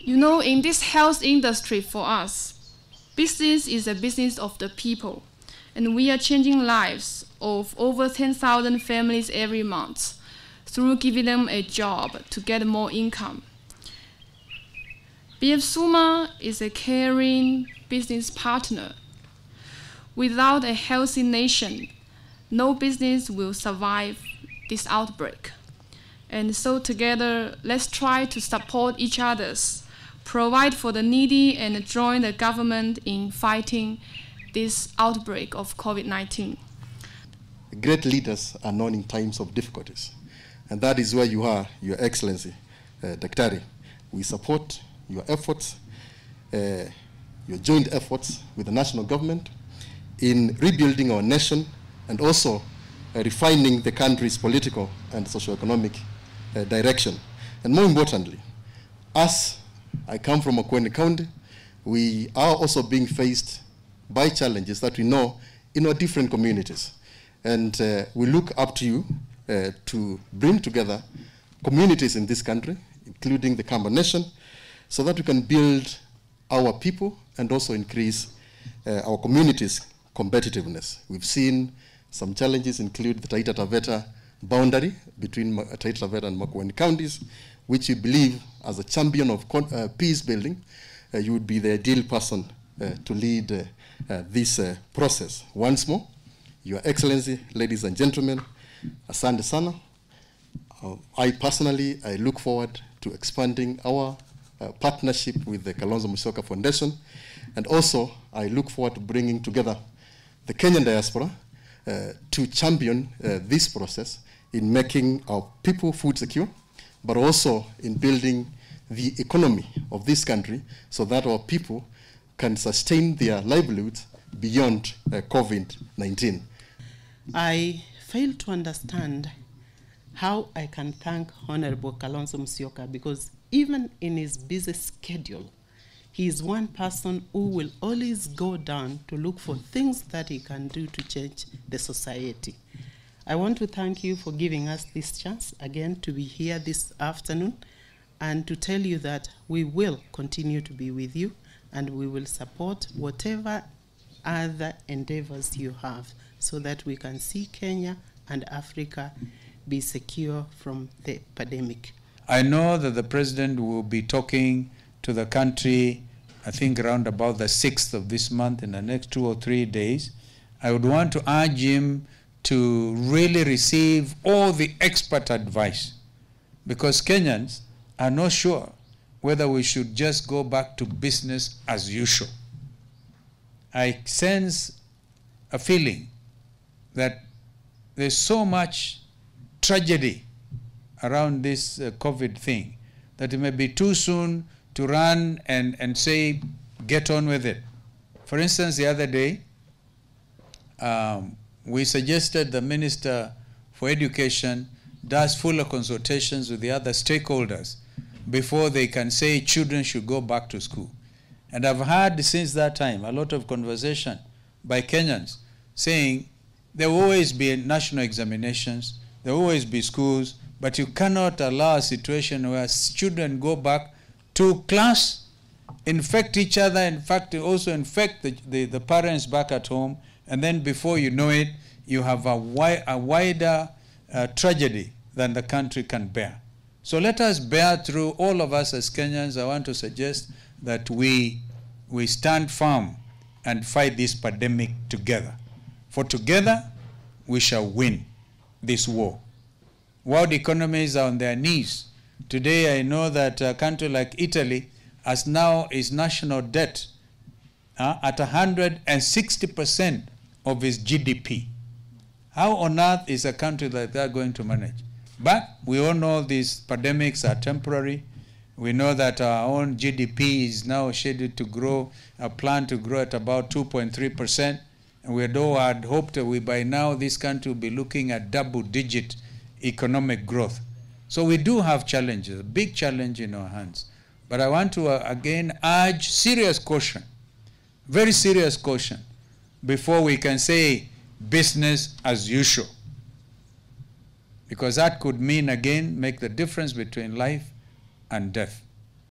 You know, in this health industry for us, business is a business of the people, and we are changing lives of over 10,000 families every month through giving them a job to get more income. BF Suma is a caring business partner. Without a healthy nation, no business will survive this outbreak. And so together, let's try to support each other, provide for the needy, and join the government in fighting this outbreak of COVID-19. Great leaders are known in times of difficulties. And that is where you are, Your Excellency, Daktari. We support your efforts, your joint efforts with the national government in rebuilding our nation and also refining the country's political and socio-economic direction. And more importantly, as I come from Makueni County, we are also being faced by challenges that we know in our different communities. And we look up to you to bring together communities in this country, including the Kamba Nation, so that we can build our people and also increase our communities' competitiveness. We've seen some challenges include the Taita Taveta boundary between Taita Taveta and Makueni counties, which we believe, as a champion of peace building, you would be the ideal person to lead this process. Once more, Your Excellency, ladies and gentlemen, asante sana. I personally look forward to expanding our partnership with the Kalonzo Musyoka Foundation, and also I look forward to bringing together the Kenyan diaspora to champion this process in making our people food secure, but also in building the economy of this country so that our people can sustain their livelihoods beyond COVID-19. I fail to understand how I can thank Honorable Kalonzo Musyoka, because even in his busy schedule, he is one person who will always go down to look for things that he can do to change the society. I want to thank you for giving us this chance again to be here this afternoon and to tell you that we will continue to be with you and we will support whatever other endeavors you have so that we can see Kenya and Africa be secure from the pandemic. I know that the President will be talking to the country, I think around about the 6th of this month, in the next 2 or 3 days. I would want to urge him to really receive all the expert advice, because Kenyans are not sure whether we should just go back to business as usual. I sense a feeling that there's so much tragedy around this COVID thing that it may be too soon to run and say, get on with it. For instance, the other day, we suggested the Minister for Education does fuller consultations with the other stakeholders before they can say children should go back to school. And I've had since that time a lot of conversation by Kenyans saying there will always be national examinations, there will always be schools, but you cannot allow a situation where children go back to class, infect each other, in fact, also infect the parents back at home, and then before you know it, you have a wider tragedy than the country can bear. So let us bear through, all of us as Kenyans. I want to suggest that we stand firm and fight this pandemic together. For together, we shall win this war. World economies are on their knees. Today, I know that a country like Italy has now its national debt at 160% of its GDP. How on earth is a country like that going to manage? But we all know these pandemics are temporary. We know that our own GDP is now scheduled to grow, planned to grow at about 2.3%. And we had hoped that by now this country will be looking at double-digit economic growth. So we do have challenges, a big challenge in our hands. But I want to again urge serious caution, very serious caution, before we can say business as usual. Because that could mean, again, make the difference between life and death.